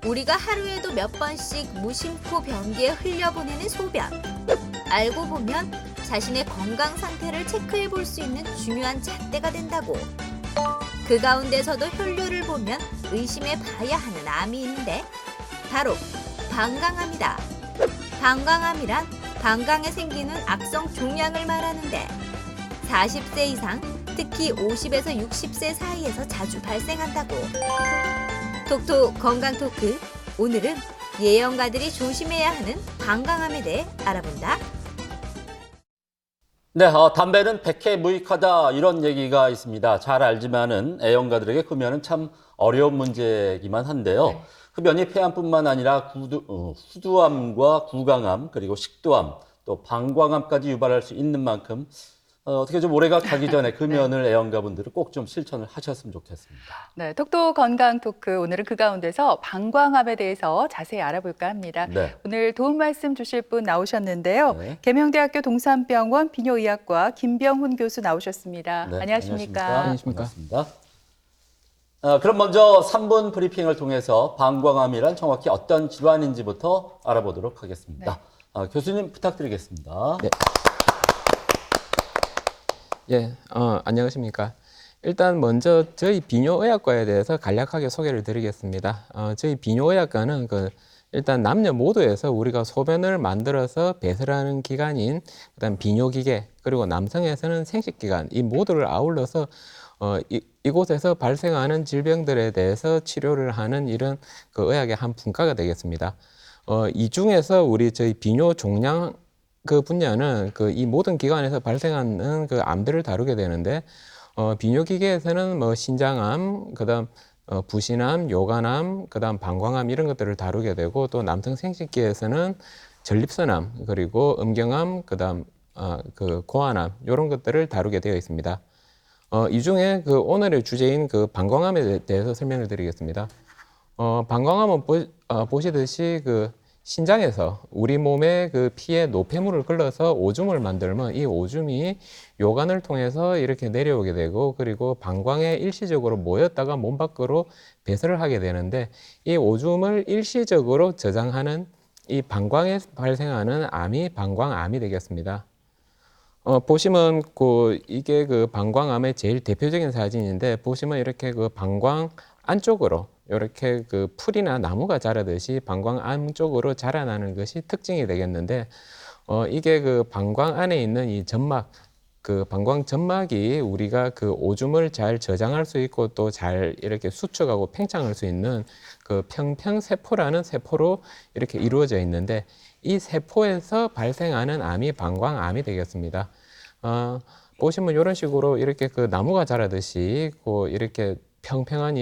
우리가 하루에도 몇 번씩 무심코 변기에 흘려보내는 소변. 알고 보면 자신의 건강 상태를 체크해 볼 수 있는 중요한 잣대가 된다고. 그 가운데서도 혈류를 보면 의심해 봐야 하는 암이 있는데 바로 방광암이다. 방광암이란 방광에 생기는 악성 종양을 말하는데 40세 이상, 특히 50에서 60세 사이에서 자주 발생한다고. 톡톡 건강 토크. 오늘은 예언가들이 조심해야 하는 방광암에 대해 알아본다. 네, 담배는 백해무익하다 이런 얘기가 있습니다. 잘 알지만은 애용가들에게 흡연은 참 어려운 문제이기만 한데요. 네. 흡연이 폐암뿐만 아니라 후두암과 구강암 그리고 식도암 또 방광암까지 유발할 수 있는 만큼 어떻게 좀 올해가 가기 전에 흡연을 애용가분들은 꼭 좀 실천을 하셨으면 좋겠습니다. 네, 톡톡 건강 토크. 오늘은 그 가운데서 방광암에 대해서 자세히 알아볼까 합니다. 네. 오늘 도움 말씀 주실 분 나오셨는데요. 네. 계명대학교 동산병원 비뇨의학과 김병훈 교수 나오셨습니다. 네, 안녕하십니까? 안녕하십니까? 반갑습니다. 그럼 먼저 3분 브리핑을 통해서 방광암이란 정확히 어떤 질환인지부터 알아보도록 하겠습니다. 교수님 부탁드리겠습니다. 네. 예, 안녕하십니까. 일단 먼저 저희 비뇨의학과에 대해서 간략하게 소개를 드리겠습니다. 저희 비뇨의학과는 일단 남녀 모두에서 우리가 소변을 만들어서 배설하는 기관인 그다음 비뇨기계 그리고 남성에서는 생식기관 이 모두를 아울러서 이곳에서 발생하는 질병들에 대해서 치료를 하는 이런 의학의 한 분과가 되겠습니다. 이 중에서 저희 비뇨 종양 분야는 이 모든 기관에서 발생하는 암들을 다루게 되는데 비뇨기계에서는 신장암, 그다음 부신암, 요관암, 그다음 방광암 이런 것들을 다루게 되고 또 남성 생식기에서는 전립선암, 그리고 음경암, 그다음 고환암 이런 것들을 다루게 되어 있습니다. 이 중에 오늘의 주제인 방광암에 대해서 설명을 드리겠습니다. 방광암은 보시듯이 신장에서 우리 몸의 피에 노폐물을 걸러서 오줌을 만들면 이 오줌이 요관을 통해서 이렇게 내려오게 되고 그리고 방광에 일시적으로 모였다가 몸 밖으로 배설을 하게 되는데 이 오줌을 일시적으로 저장하는 이 방광에 발생하는 암이 방광암이 되겠습니다. 보시면 이게 방광암의 제일 대표적인 사진인데 보시면 이렇게 방광 안쪽으로 이렇게 풀이나 나무가 자라듯이 방광 안쪽으로 자라나는 것이 특징이 되겠는데 이게 방광 안에 있는 이 점막 방광 점막이 우리가 오줌을 잘 저장할 수 있고 또 잘 이렇게 수축하고 팽창할 수 있는 평평세포라는 세포로 이렇게 이루어져 있는데 이 세포에서 발생하는 암이 방광암이 되겠습니다. 보시면 이런 식으로 이렇게 나무가 자라듯이 이렇게 평평한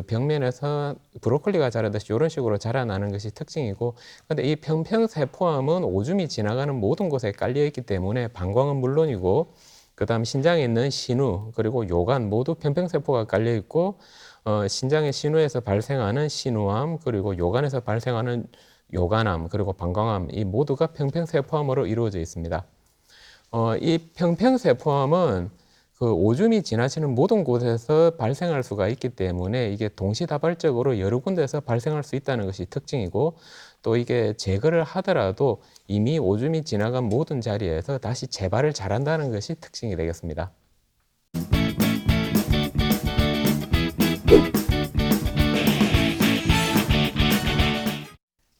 벽면에서 브로콜리가 자라듯이 이런 식으로 자라나는 것이 특징이고 근데 이 평평세포암은 오줌이 지나가는 모든 곳에 깔려 있기 때문에 방광은 물론이고 그 다음 신장에 있는 신우 그리고 요관 모두 평평세포가 깔려 있고 신장의 신우에서 발생하는 신우암 그리고 요관에서 발생하는 요관암 그리고 방광암 이 모두가 평평세포암으로 이루어져 있습니다. 이 평평세포암은 오줌이 지나치는 모든 곳에서 발생할 수가 있기 때문에 이게 동시다발적으로 여러 군데에서 발생할 수 있다는 것이 특징이고 또 이게 제거를 하더라도 이미 오줌이 지나간 모든 자리에서 다시 재발을 잘한다는 것이 특징이 되겠습니다.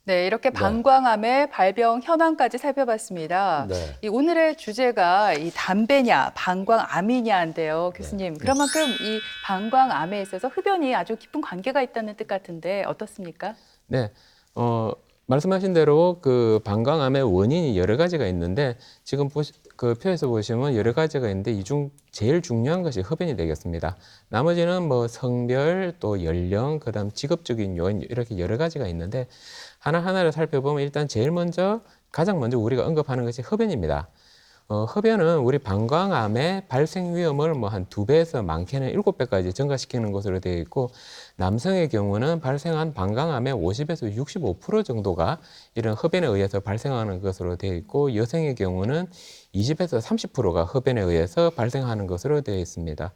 네, 이렇게 방광암의 발병 현황까지 살펴봤습니다. 네. 이 오늘의 주제가 이 담배냐, 방광암이냐인데요, 교수님. 그런 만큼 이 방광암에 있어서 흡연이 아주 깊은 관계가 있다는 뜻 같은데 어떻습니까? 네, 말씀하신 대로 방광암의 원인이 여러 가지가 있는데 지금 표에서 보시면 여러 가지가 있는데 이 중 제일 중요한 것이 흡연이 되겠습니다. 나머지는 성별 또 연령 그다음 직업적인 요인 이렇게 여러 가지가 있는데 하나하나를 살펴보면 일단 가장 먼저 우리가 언급하는 것이 흡연입니다. 흡연은 우리 방광암의 발생 위험을 한 2배에서 많게는 7배까지 증가시키는 것으로 되어 있고 남성의 경우는 발생한 방광암의 50에서 65% 정도가 이런 흡연에 의해서 발생하는 것으로 되어 있고 여성의 경우는 20에서 30%가 흡연에 의해서 발생하는 것으로 되어 있습니다.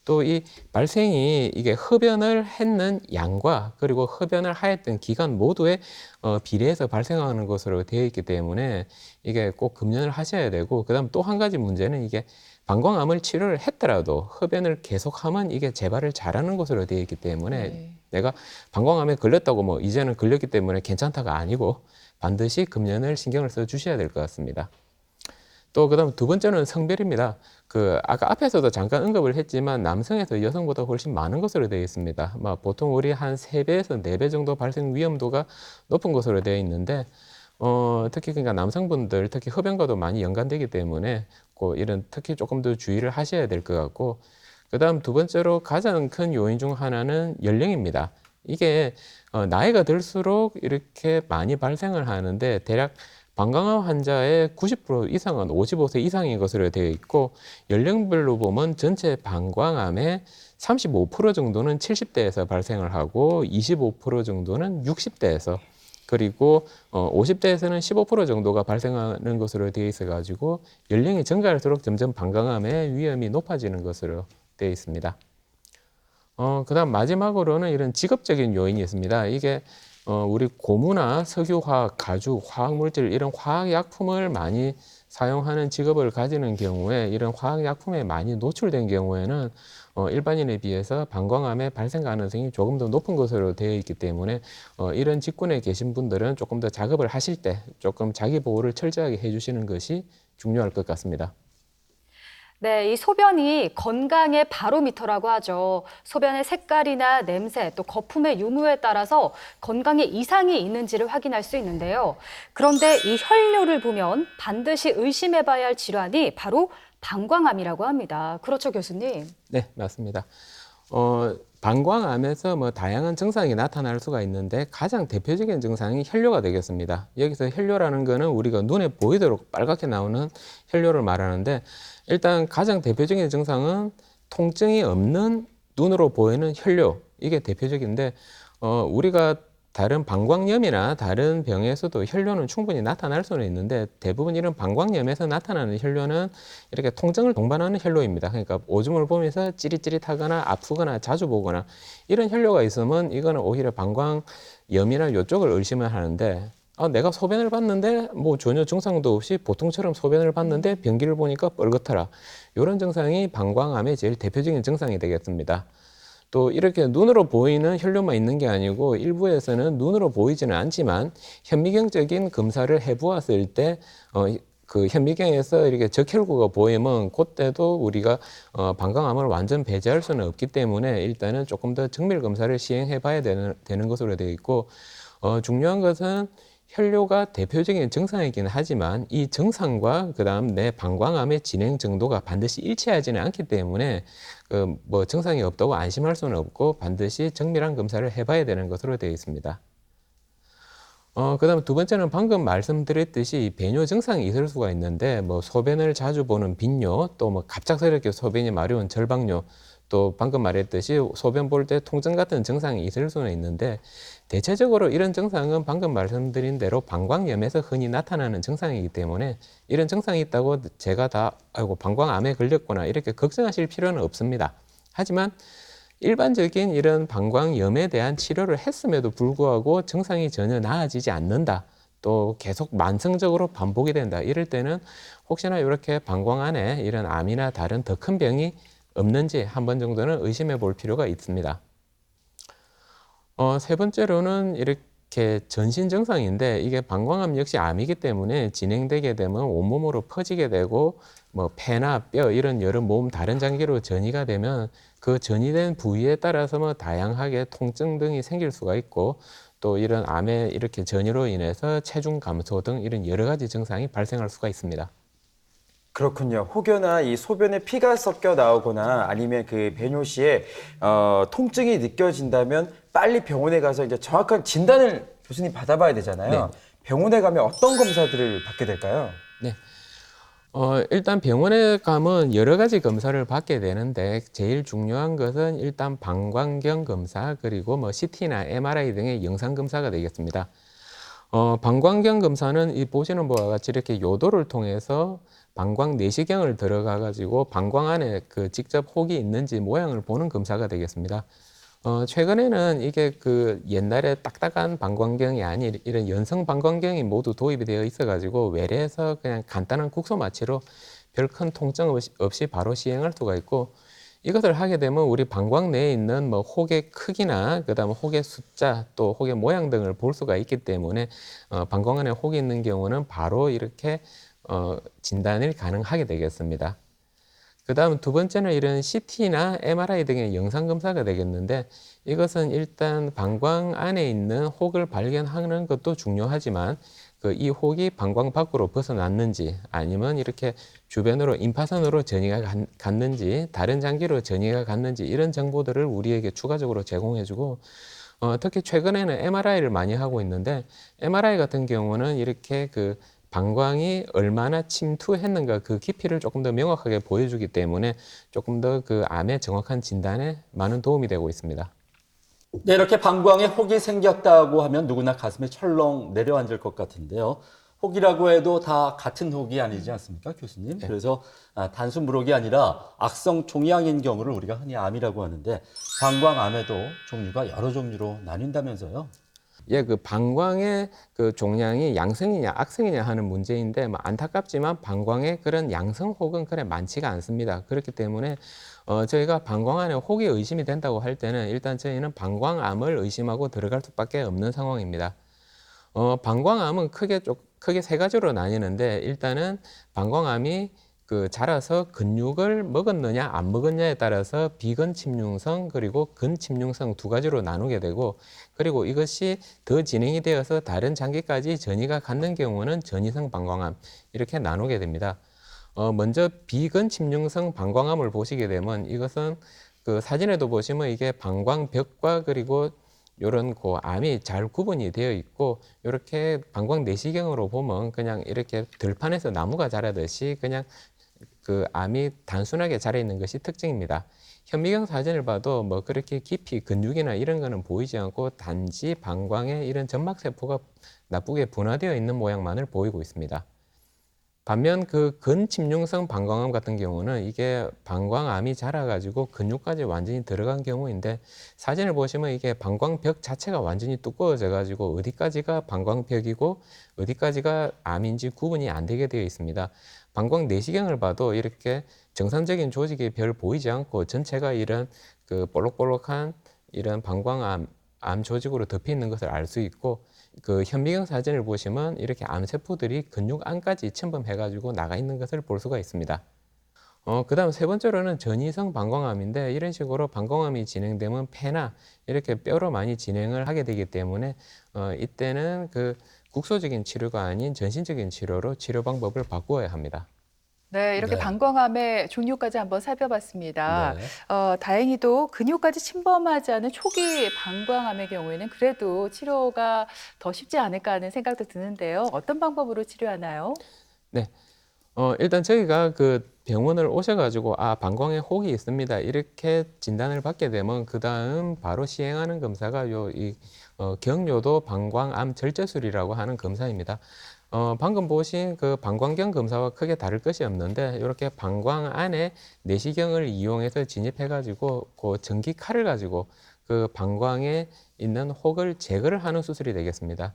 또 이 발생이 이게 흡연을 했는 양과 그리고 흡연을 하였던 기간 모두에 비례해서 발생하는 것으로 되어 있기 때문에 이게 꼭 금연을 하셔야 되고, 그다음 또 한 가지 문제는 이게 방광암을 치료를 했더라도 흡연을 계속하면 이게 재발을 잘하는 것으로 되어 있기 때문에 네. 내가 방광암에 걸렸다고 뭐 이제는 걸렸기 때문에 괜찮다가 아니고 반드시 금연을 신경을 써 주셔야 될 것 같습니다. 또 그다음 두 번째는 성별입니다. 아까 앞에서도 잠깐 언급을 했지만 남성에서 여성보다 훨씬 많은 것으로 되어 있습니다. 보통 우리 한 3배에서 4배 정도 발생 위험도가 높은 것으로 되어 있는데, 특히 그러니까 남성분들 특히 흡연과도 많이 연관되기 때문에 이런 특히 조금 더 주의를 하셔야 될 것 같고, 그다음 두 번째로 가장 큰 요인 중 하나는 연령입니다. 이게 나이가 들수록 이렇게 많이 발생을 하는데, 대략 방광암 환자의 90% 이상은 55세 이상인 것으로 되어 있고, 연령별로 보면 전체 방광암의 35% 정도는 70대에서 발생을 하고 25% 정도는 60대에서, 그리고 50대에서는 15% 정도가 발생하는 것으로 되어 있어 가지고 연령이 증가할수록 점점 방광암의 위험이 높아지는 것으로 되어 있습니다. 그다음 마지막으로는 이런 직업적인 요인이 있습니다. 이게 우리 고무나 석유화학, 가죽, 화학물질 이런 화학약품을 많이 사용하는 직업을 가지는 경우에 이런 화학약품에 많이 노출된 경우에는 일반인에 비해서 방광암의 발생 가능성이 조금 더 높은 것으로 되어 있기 때문에 이런 직군에 계신 분들은 조금 더 작업을 하실 때 조금 자기 보호를 철저하게 해주시는 것이 중요할 것 같습니다. 네, 이 소변이 건강의 바로미터라고 하죠. 소변의 색깔이나 냄새, 또 거품의 유무에 따라서 건강에 이상이 있는지를 확인할 수 있는데요. 그런데 이 혈뇨를 보면 반드시 의심해봐야 할 질환이 바로 방광암이라고 합니다. 그렇죠, 교수님? 네, 맞습니다. 방광암에서 다양한 증상이 나타날 수가 있는데 가장 대표적인 증상이 혈뇨가 되겠습니다. 여기서 혈뇨라는 거는 우리가 눈에 보이도록 빨갛게 나오는 혈뇨를 말하는데, 일단 가장 대표적인 증상은 통증이 없는 눈으로 보이는 혈뇨, 이게 대표적인데 우리가 다른 방광염이나 다른 병에서도 혈뇨는 충분히 나타날 수는 있는데, 대부분 이런 방광염에서 나타나는 혈뇨는 이렇게 통증을 동반하는 혈뇨입니다. 그러니까 오줌을 보면서 찌릿찌릿하거나 아프거나 자주 보거나 이런 혈뇨가 있으면 이거는 오히려 방광염이나 이쪽을 의심을 하는데, 내가 소변을 봤는데 전혀 증상도 없이 보통처럼 소변을 봤는데 변기를 보니까 뻘겋더라. 이런 증상이 방광암의 제일 대표적인 증상이 되겠습니다. 또 이렇게 눈으로 보이는 혈뇨만 있는 게 아니고 일부에서는 눈으로 보이지는 않지만 현미경적인 검사를 해보았을 때 그 현미경에서 이렇게 적혈구가 보이면 그때도 우리가 방광암을 완전 배제할 수는 없기 때문에 일단은 조금 더 정밀 검사를 시행해 봐야 되는 것으로 되어 있고, 중요한 것은 혈뇨가 대표적인 증상이긴 하지만 이 증상과 그다음 내 방광암의 진행 정도가 반드시 일치하지는 않기 때문에 증상이 없다고 안심할 수는 없고 반드시 정밀한 검사를 해봐야 되는 것으로 되어 있습니다. 그다음 두 번째는 방금 말씀드렸듯이 배뇨 증상이 있을 수가 있는데 소변을 자주 보는 빈뇨, 또 갑작스럽게 소변이 마려운 절박뇨, 또 방금 말했듯이 소변 볼 때 통증 같은 증상이 있을 수는 있는데, 대체적으로 이런 증상은 방금 말씀드린 대로 방광염에서 흔히 나타나는 증상이기 때문에 이런 증상이 있다고 제가 방광암에 걸렸구나 이렇게 걱정하실 필요는 없습니다. 하지만 일반적인 이런 방광염에 대한 치료를 했음에도 불구하고 증상이 전혀 나아지지 않는다, 또 계속 만성적으로 반복이 된다, 이럴 때는 혹시나 이렇게 방광 안에 이런 암이나 다른 더 큰 병이 없는지 한 번 정도는 의심해 볼 필요가 있습니다. 세 번째로는 이렇게 전신 증상인데, 이게 방광암 역시 암이기 때문에 진행되게 되면 온몸으로 퍼지게 되고 폐나 뼈 이런 여러 몸 다른 장기로 전이가 되면 그 전이된 부위에 따라서 다양하게 통증 등이 생길 수가 있고, 또 이런 암의 이렇게 전이로 인해서 체중 감소 등 이런 여러 가지 증상이 발생할 수가 있습니다. 그렇군요. 혹여나 이 소변에 피가 섞여 나오거나 아니면 그 배뇨 시에 통증이 느껴진다면 빨리 병원에 가서 이제 정확한 진단을 교수님 받아봐야 되잖아요. 네. 병원에 가면 어떤 검사들을 받게 될까요? 네. 일단 병원에 가면 여러 가지 검사를 받게 되는데, 제일 중요한 것은 일단 방광경 검사, 그리고 CT나 MRI 등의 영상 검사가 되겠습니다. 방광경 검사는 이 보시는 바와 같이 이렇게 요도를 통해서 방광 내시경을 들어가 가지고 방광 안에 그 직접 혹이 있는지 모양을 보는 검사가 되겠습니다. 최근에는 이게 그 옛날에 딱딱한 방광경이 아닌 이런 연성 방광경이 모두 도입이 되어 있어 가지고 외래에서 그냥 간단한 국소 마취로 별 큰 통증 없이 바로 시행할 수가 있고, 이것을 하게 되면 우리 방광 내에 있는 뭐 혹의 크기나 그다음에 혹의 숫자 또 혹의 모양 등을 볼 수가 있기 때문에 방광 안에 혹이 있는 경우는 바로 이렇게 진단이 가능하게 되겠습니다. 그다음 두 번째는 이런 CT나 MRI 등의 영상 검사가 되겠는데, 이것은 일단 방광 안에 있는 혹을 발견하는 것도 중요하지만 그 이 혹이 방광 밖으로 벗어났는지 아니면 이렇게 주변으로 임파선으로 전이가 갔는지 다른 장기로 전이가 갔는지 이런 정보들을 우리에게 추가적으로 제공해주고, 특히 최근에는 MRI를 많이 하고 있는데, MRI 같은 경우는 이렇게 그 방광이 얼마나 침투했는가 그 깊이를 조금 더 명확하게 보여주기 때문에 조금 더 그 암의 정확한 진단에 많은 도움이 되고 있습니다. 네, 이렇게 방광에 혹이 생겼다고 하면 누구나 가슴이 철렁 내려앉을 것 같은데요. 혹이라고 해도 다 같은 혹이 아니지 않습니까, 교수님? 네. 그래서 단순 물혹이 아니라 악성 종양인 경우를 우리가 흔히 암이라고 하는데, 방광암에도 종류가 여러 종류로 나뉜다면서요? 예, 그 방광의 그 종양이 양성이냐 악성이냐 하는 문제인데, 뭐 안타깝지만 방광의 그런 양성 혹은 그래 많지가 않습니다. 그렇기 때문에 저희가 방광 안에 혹이 의심이 된다고 할 때는 일단 저희는 방광암을 의심하고 들어갈 수밖에 없는 상황입니다. 방광암은 크게 세 가지로 나뉘는데, 일단은 방광암이 그 자라서 근육을 먹었느냐 안 먹었냐에 따라서 비근침륜성 그리고 근침륜성 두 가지로 나누게 되고, 그리고 이것이 더 진행이 되어서 다른 장기까지 전이가 갖는 경우는 전이성 방광암 이렇게 나누게 됩니다. 먼저 비근침륜성 방광암을 보시게 되면 이것은 그 사진에도 보시면 이게 방광벽과 그리고 요런 그 암이 잘 구분이 되어 있고, 이렇게 방광 내시경으로 보면 그냥 이렇게 들판에서 나무가 자라듯이 그냥 그 암이 단순하게 자라 있는 것이 특징입니다. 현미경 사진을 봐도 뭐 그렇게 깊이 근육이나 이런 거는 보이지 않고 단지 방광에 이런 점막세포가 나쁘게 분화되어 있는 모양만을 보이고 있습니다. 반면 그 근침륜성 방광암 같은 경우는 이게 방광암이 자라가지고 근육까지 완전히 들어간 경우인데, 사진을 보시면 이게 방광벽 자체가 완전히 두꺼워져 가지고 어디까지가 방광벽이고 어디까지가 암인지 구분이 안 되게 되어 있습니다. 방광 내시경을 봐도 이렇게 정상적인 조직이 별 보이지 않고 전체가 이런 그 볼록볼록한 이런 방광암 조직으로 덮여 있는 것을 알 수 있고, 그 현미경 사진을 보시면 이렇게 암세포들이 근육 안까지 침범해가지고 나가 있는 것을 볼 수가 있습니다. 그 다음 세 번째로는 전이성 방광암인데, 이런 식으로 방광암이 진행되면 폐나 이렇게 뼈로 많이 진행을 하게 되기 때문에 이때는 그 국소적인 치료가 아닌 전신적인 치료로 치료 방법을 바꾸어야 합니다. 네, 이렇게 네. 방광암의 종류까지 한번 살펴봤습니다. 네. 다행히도 근육까지 침범하지 않은 초기 방광암의 경우에는 그래도 치료가 더 쉽지 않을까 하는 생각도 드는데요. 어떤 방법으로 치료하나요? 네. 일단 저희가 그 병원을 오셔가지고 방광에 혹이 있습니다 이렇게 진단을 받게 되면 그 다음 바로 시행하는 검사가 경요도 방광암 절제술이라고 하는 검사입니다. 방금 보신 그 방광경 검사와 크게 다를 것이 없는데, 이렇게 방광 안에 내시경을 이용해서 진입해가지고 그 전기 칼을 가지고 그 방광에 있는 혹을 제거를 하는 수술이 되겠습니다.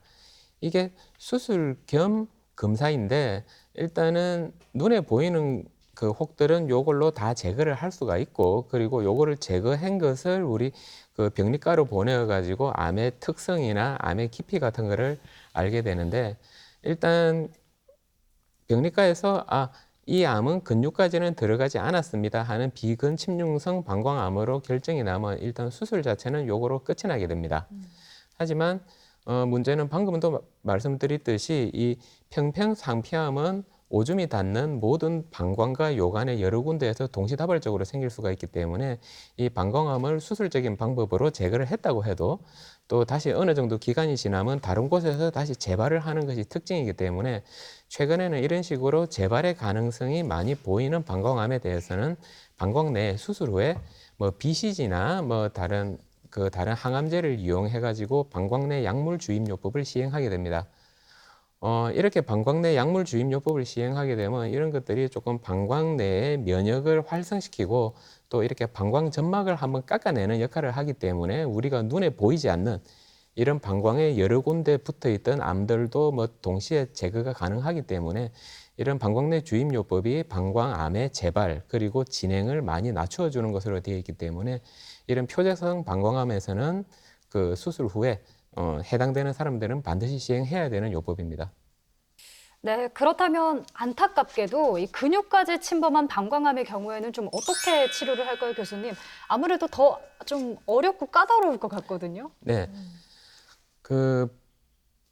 이게 수술 겸 검사인데, 일단은 눈에 보이는 그 혹들은 요걸로 다 제거를 할 수가 있고, 그리고 요거를 제거한 것을 우리 그 병리과로 보내어 가지고 암의 특성이나 암의 깊이 같은 거를 알게 되는데, 일단 병리과에서 이 암은 근육까지는 들어가지 않았습니다 하는 비근침륜성 방광암으로 결정이 나면 일단 수술 자체는 요거로 끝이 나게 됩니다. 하지만 문제는 방금도 말씀드렸듯이 이 평평상피암은 오줌이 닿는 모든 방광과 요관의 여러 군데에서 동시다발적으로 생길 수가 있기 때문에 이 방광암을 수술적인 방법으로 제거를 했다고 해도 또 다시 어느 정도 기간이 지나면 다른 곳에서 다시 재발을 하는 것이 특징이기 때문에, 최근에는 이런 식으로 재발의 가능성이 많이 보이는 방광암에 대해서는 방광 내 수술 후에 뭐 BCG나 뭐 다른 항암제를 이용해 가지고 방광 내 약물 주입요법을 시행하게 됩니다. 이렇게 방광 내 약물 주입요법을 시행하게 되면 이런 것들이 조금 방광 내의 면역을 활성시키고 또 이렇게 방광 점막을 한번 깎아내는 역할을 하기 때문에 우리가 눈에 보이지 않는 이런 방광에 여러 군데 붙어 있던 암들도 뭐 동시에 제거가 가능하기 때문에 이런 방광 내 주입요법이 방광암의 재발 그리고 진행을 많이 낮추어 주는 것으로 되어 있기 때문에 이런 표적성 방광암에서는 그 수술 후에 해당되는 사람들은 반드시 시행해야 되는 요법입니다. 네, 그렇다면 안타깝게도 이 근육까지 침범한 방광암의 경우에는 좀 어떻게 치료를 할까요, 교수님? 아무래도 더 좀 어렵고 까다로울 것 같거든요. 네.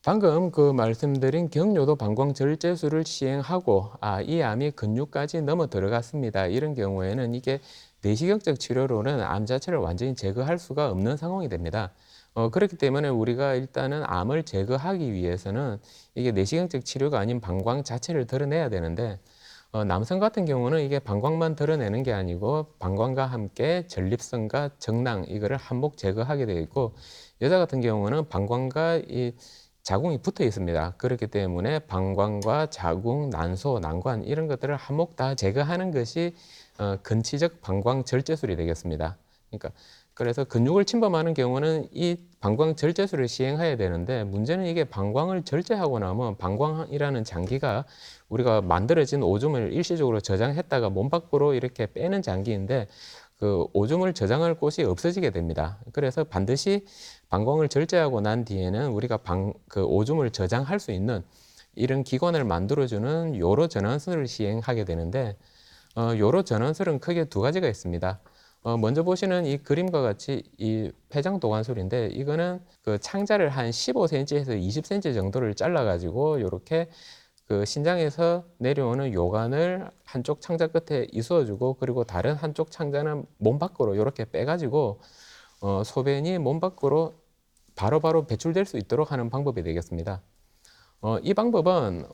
방금 말씀드린 경료도 방광 절제술을 시행하고 이 암이 근육까지 넘어 들어갔습니다. 이런 경우에는 이게 내시경적 치료로는 암 자체를 완전히 제거할 수가 없는 상황이 됩니다. 그렇기 때문에 우리가 일단은 암을 제거하기 위해서는 이게 내시경적 치료가 아닌 방광 자체를 드러내야 되는데 남성 같은 경우는 이게 방광만 드러내는 게 아니고 방광과 함께 전립선과 정낭 이거를 한몫 제거하게 되어 있고 여자 같은 경우는 방광과 이 자궁이 붙어 있습니다. 그렇기 때문에 방광과 자궁, 난소, 난관 이런 것들을 한몫 다 제거하는 것이 근치적 방광 절제술이 되겠습니다. 그래서 근육을 침범하는 경우는 이 방광 절제술을 시행해야 되는데 문제는 이게 방광을 절제하고 나면 방광이라는 장기가 우리가 만들어진 오줌을 일시적으로 저장했다가 몸 밖으로 이렇게 빼는 장기인데 그 오줌을 저장할 곳이 없어지게 됩니다. 그래서 반드시 방광을 절제하고 난 뒤에는 우리가 그 오줌을 저장할 수 있는 이런 기관을 만들어주는 요로 전환술을 시행하게 되는데 요로 전환술은 크게 두 가지가 있습니다. 먼저 보시는 이 그림과 같이 이 폐장 도관술인데 이거는 그 창자를 한 15cm에서 20cm 정도를 잘라가지고 이렇게 그 신장에서 내려오는 요관을 한쪽 창자 끝에 이수어주고 그리고 다른 한쪽 창자는 몸 밖으로 이렇게 빼가지고 소변이 몸 밖으로 바로바로 배출될 수 있도록 하는 방법이 되겠습니다. 이 방법은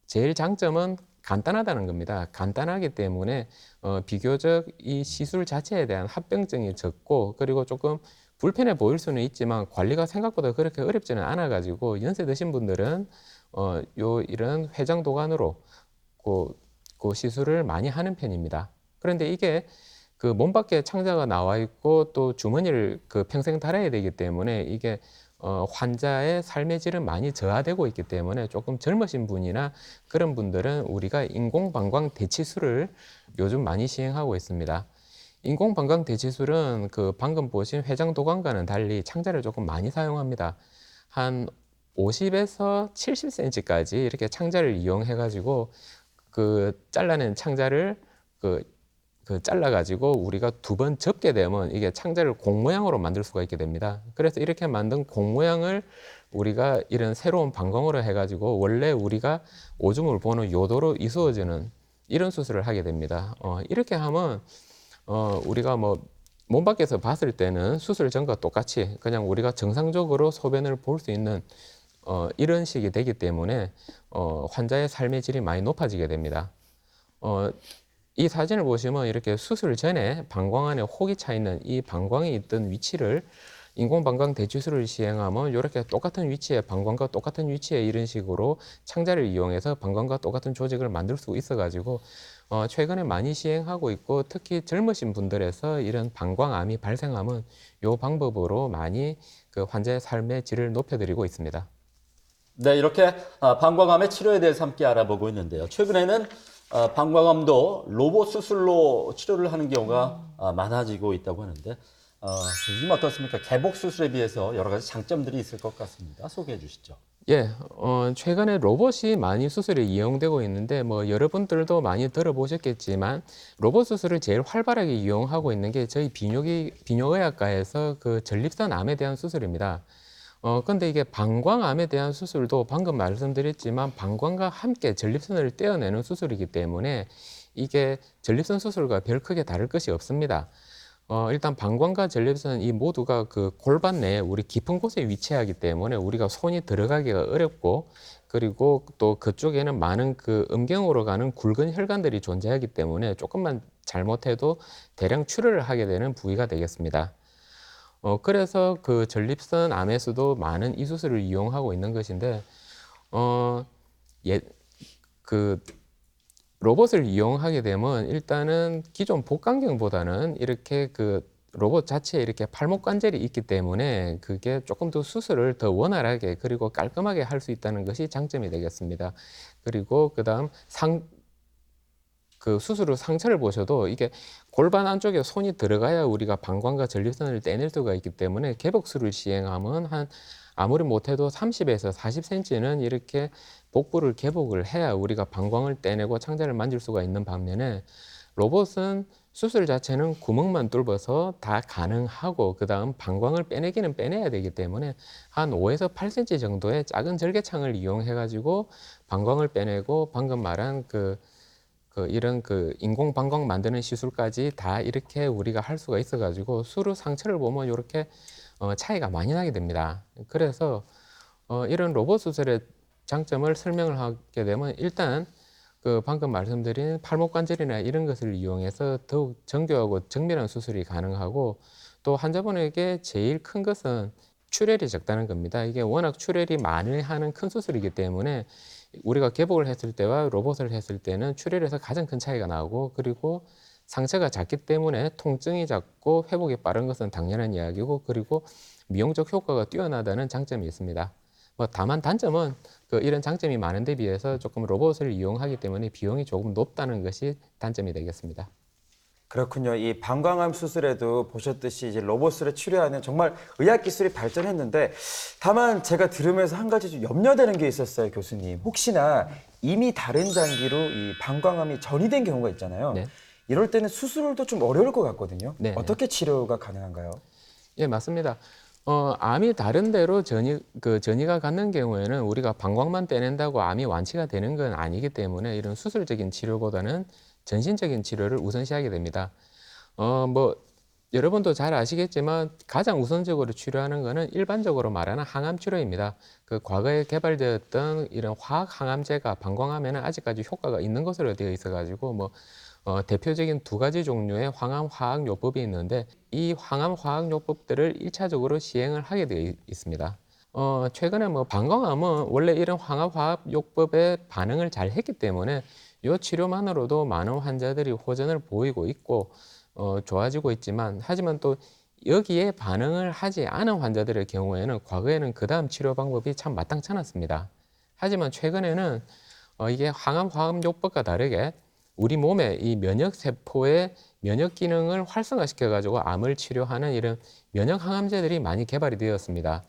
제일 장점은 간단하다는 겁니다. 간단하기 때문에 비교적 이 시술 자체에 대한 합병증이 적고 그리고 조금 불편해 보일 수는 있지만 관리가 생각보다 그렇게 어렵지는 않아 가지고 연세 드신 분들은 이런 회장도관으로 그 시술을 많이 하는 편입니다. 그런데 이게 그 몸 밖에 창자가 나와 있고 또 주머니를 그 평생 달아야 되기 때문에 이게 환자의 삶의 질은 많이 저하되고 있기 때문에 조금 젊으신 분이나 그런 분들은 우리가 인공방광 대치술을 요즘 많이 시행하고 있습니다. 인공방광 대치술은 그 방금 보신 회장도관과는 달리 창자를 조금 많이 사용합니다. 한 50에서 70cm까지 이렇게 창자를 이용해 가지고 그 잘라낸 창자를 잘라가지고 우리가 두 번 접게 되면 이게 창자를 공 모양으로 만들 수가 있게 됩니다. 그래서 이렇게 만든 공 모양을 우리가 이런 새로운 방광으로 해가지고 원래 우리가 오줌을 보는 요도로 이수어지는 이런 수술을 하게 됩니다. 이렇게 하면 우리가 뭐 몸 밖에서 봤을 때는 수술 전과 똑같이 그냥 우리가 정상적으로 소변을 볼 수 있는 이런 식이 되기 때문에 환자의 삶의 질이 많이 높아지게 됩니다. 이 사진을 보시면 이렇게 수술 전에 방광 안에 혹이 차 있는 이 방광이 있던 위치를 인공방광 대치술을 시행하면 이렇게 똑같은 위치에 방광과 똑같은 위치에 이런 식으로 창자를 이용해서 방광과 똑같은 조직을 만들 수 있어가지고 최근에 많이 시행하고 있고 특히 젊으신 분들에서 이런 방광암이 발생하면 이 방법으로 많이 그 환자의 삶의 질을 높여드리고 있습니다. 네, 이렇게 방광암의 치료에 대해서 함께 알아보고 있는데요. 최근에는 방광암도 로봇 수술로 치료를 하는 경우가 많아지고 있다고 하는데 요즘 어떻습니까? 개복 수술에 비해서 여러 가지 장점들이 있을 것 같습니다. 소개해 주시죠. 예, 최근에 로봇이 많이 수술에 이용되고 있는데 뭐 여러분들도 많이 들어보셨겠지만 로봇 수술을 제일 활발하게 이용하고 있는 게 저희 비뇨의학과에서 그 전립선 암에 대한 수술입니다. 근데 이게 방광암에 대한 수술도 방금 말씀드렸지만 방광과 함께 전립선을 떼어내는 수술이기 때문에 이게 전립선 수술과 별 크게 다를 것이 없습니다. 일단 방광과 전립선 이 모두가 그 골반 내에 우리 깊은 곳에 위치하기 때문에 우리가 손이 들어가기가 어렵고 그리고 또 그쪽에는 많은 그 음경으로 가는 굵은 혈관들이 존재하기 때문에 조금만 잘못해도 대량 출혈을 하게 되는 부위가 되겠습니다. 그래서 그 전립선 암에서도 많은 이 수술을 이용하고 있는 것인데 예, 그 로봇을 이용하게 되면 일단은 기존 복강경보다는 이렇게 그 로봇 자체에 이렇게 팔목 관절이 있기 때문에 그게 조금 더 수술을 더 원활하게 그리고 깔끔하게 할 수 있다는 것이 장점이 되겠습니다. 그리고 그다음 그 수술 후 상처를 보셔도 이게 골반 안쪽에 손이 들어가야 우리가 방광과 전립선을 떼낼 수가 있기 때문에 개복술을 시행하면 아무리 못해도 30에서 40cm는 이렇게 복부를 개복을 해야 우리가 방광을 떼내고 창자를 만질 수가 있는 반면에 로봇은 수술 자체는 구멍만 뚫어서 다 가능하고 그다음 방광을 빼내기는 빼내야 되기 때문에 한 5에서 8cm 정도의 작은 절개창을 이용해 가지고 방광을 빼내고 방금 말한 이런 인공 방광 만드는 시술까지 다 이렇게 우리가 할 수가 있어 가지고 수루 상처를 보면 이렇게 차이가 많이 나게 됩니다. 그래서 이런 로봇 수술의 장점을 설명을 하게 되면 일단 방금 말씀드린 팔목 관절이나 이런 것을 이용해서 더욱 정교하고 정밀한 수술이 가능하고 또 환자분에게 제일 큰 것은 출혈이 적다는 겁니다. 이게 워낙 출혈이 많이 하는 큰 수술이기 때문에 우리가 개복을 했을 때와 로봇을 했을 때는 출혈에서 가장 큰 차이가 나오고 그리고 상처가 작기 때문에 통증이 작고 회복이 빠른 것은 당연한 이야기고 그리고 미용적 효과가 뛰어나다는 장점이 있습니다. 다만 단점은 이런 장점이 많은 데 비해서 조금 로봇을 이용하기 때문에 비용이 조금 높다는 것이 단점이 되겠습니다. 그렇군요. 이 방광암 수술에도 보셨듯이 이제 로봇으로 치료하는 정말 의학 기술이 발전했는데 다만 제가 들으면서 한 가지 좀 염려되는 게 있었어요, 교수님. 혹시나 이미 다른 장기로 이 방광암이 전이된 경우가 있잖아요. 네. 이럴 때는 수술도 좀 어려울 것 같거든요. 네. 어떻게 치료가 가능한가요? 예, 맞습니다. 암이 다른 데로 전이가 갖는 경우에는 우리가 방광만 떼낸다고 암이 완치가 되는 건 아니기 때문에 이런 수술적인 치료보다는 전신적인 치료를 우선시하게 됩니다. 여러분도 잘 아시겠지만 가장 우선적으로 치료하는 것은 일반적으로 말하는 항암 치료입니다. 과거에 개발되었던 이런 화학 항암제가 방광암에는 아직까지 효과가 있는 것으로 되어 있어가지고 대표적인 두 가지 종류의 황암 화학요법이 있는데 이 황암 화학요법들을 1차적으로 시행을 하게 되어 있습니다. 최근에 방광암은 원래 이런 황암 화학요법에 반응을 잘 했기 때문에 이 치료만으로도 많은 환자들이 호전을 보이고 있고 좋아지고 있지만 하지만 또 여기에 반응을 하지 않은 환자들의 경우에는 과거에는 그 다음 치료 방법이 참 마땅치 않았습니다. 하지만 최근에는 이게 황암 화학요법과 다르게 우리 몸의 이 면역 세포의 면역 기능을 활성화시켜 가지고 암을 치료하는 이런 면역 항암제들이 많이 개발이 되었습니다.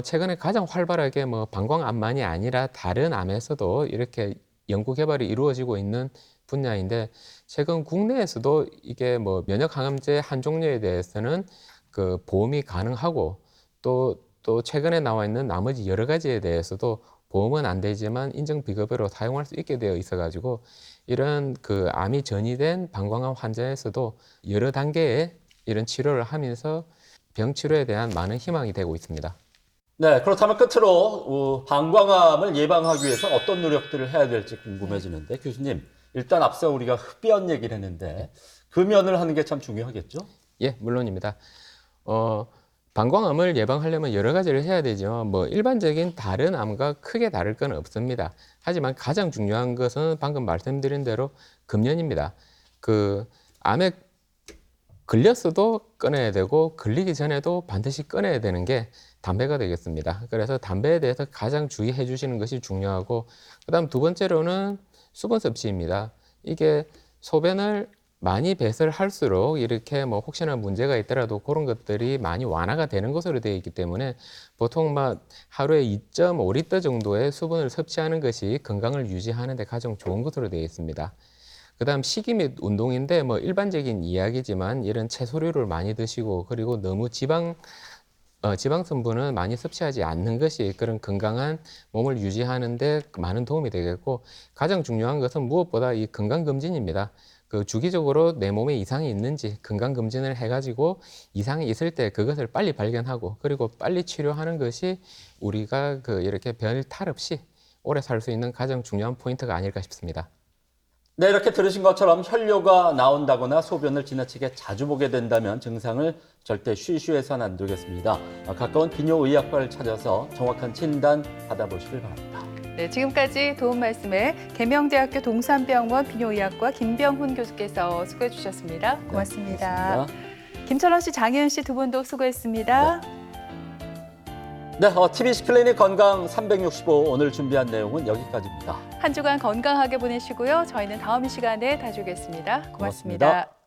최근에 가장 활발하게 방광암만이 아니라 다른 암에서도 이렇게 연구 개발이 이루어지고 있는 분야인데 최근 국내에서도 이게 면역 항암제 한 종류에 대해서는 보험이 가능하고 또 최근에 나와 있는 나머지 여러 가지에 대해서도 보험은 안 되지만 인정 비급여로 사용할 수 있게 되어 있어 가지고 이런 암이 전이된 방광암 환자에서도 여러 단계의 이런 치료를 하면서 병 치료에 대한 많은 희망이 되고 있습니다. 네, 그렇다면 끝으로 방광암을 예방하기 위해서 어떤 노력들을 해야 될지 궁금해지는데 교수님, 일단 앞서 우리가 흡연 얘기를 했는데 금연을 하는 게 참 중요하겠죠? 예, 물론입니다. 방광암을 예방하려면 여러 가지를 해야 되죠. 일반적인 다른 암과 크게 다를 건 없습니다. 하지만 가장 중요한 것은 방금 말씀드린 대로 금연입니다. 암에 걸렸어도 끊어야 되고 걸리기 전에도 반드시 끊어야 되는 게 담배가 되겠습니다. 그래서 담배에 대해서 가장 주의해 주시는 것이 중요하고 그다음 두 번째로는 수분 섭취입니다. 이게 소변을 많이 배설할수록 이렇게 혹시나 문제가 있더라도 그런 것들이 많이 완화가 되는 것으로 되어 있기 때문에 보통 하루에 2.5리터 정도의 수분을 섭취하는 것이 건강을 유지하는 데 가장 좋은 것으로 되어 있습니다. 그다음 식이 및 운동인데 일반적인 이야기지만 이런 채소류를 많이 드시고 그리고 너무 지방 성분은 많이 섭취하지 않는 것이 그런 건강한 몸을 유지하는 데 많은 도움이 되겠고 가장 중요한 것은 무엇보다 이 건강검진입니다. 주기적으로 내 몸에 이상이 있는지 건강검진을 해가지고 이상이 있을 때 그것을 빨리 발견하고 그리고 빨리 치료하는 것이 우리가 이렇게 별 탈 없이 오래 살 수 있는 가장 중요한 포인트가 아닐까 싶습니다. 네, 이렇게 들으신 것처럼 혈뇨가 나온다거나 소변을 지나치게 자주 보게 된다면 증상을 절대 쉬쉬해서는 안 되겠습니다. 가까운 비뇨의학과를 찾아서 정확한 진단 받아보시길 바랍니다. 네, 지금까지 도움 말씀에 계명대학교 동산병원 비뇨의학과 김병훈 교수께서 수고해 주셨습니다. 고맙습니다. 고맙습니다. 김철원 씨, 장혜은 씨 두 분도 수고했습니다. 네, TBC 클리닉 건강 365 오늘 준비한 내용은 여기까지입니다. 한 주간 건강하게 보내시고요. 저희는 다음 시간에 다시 오겠습니다. 고맙습니다. 고맙습니다.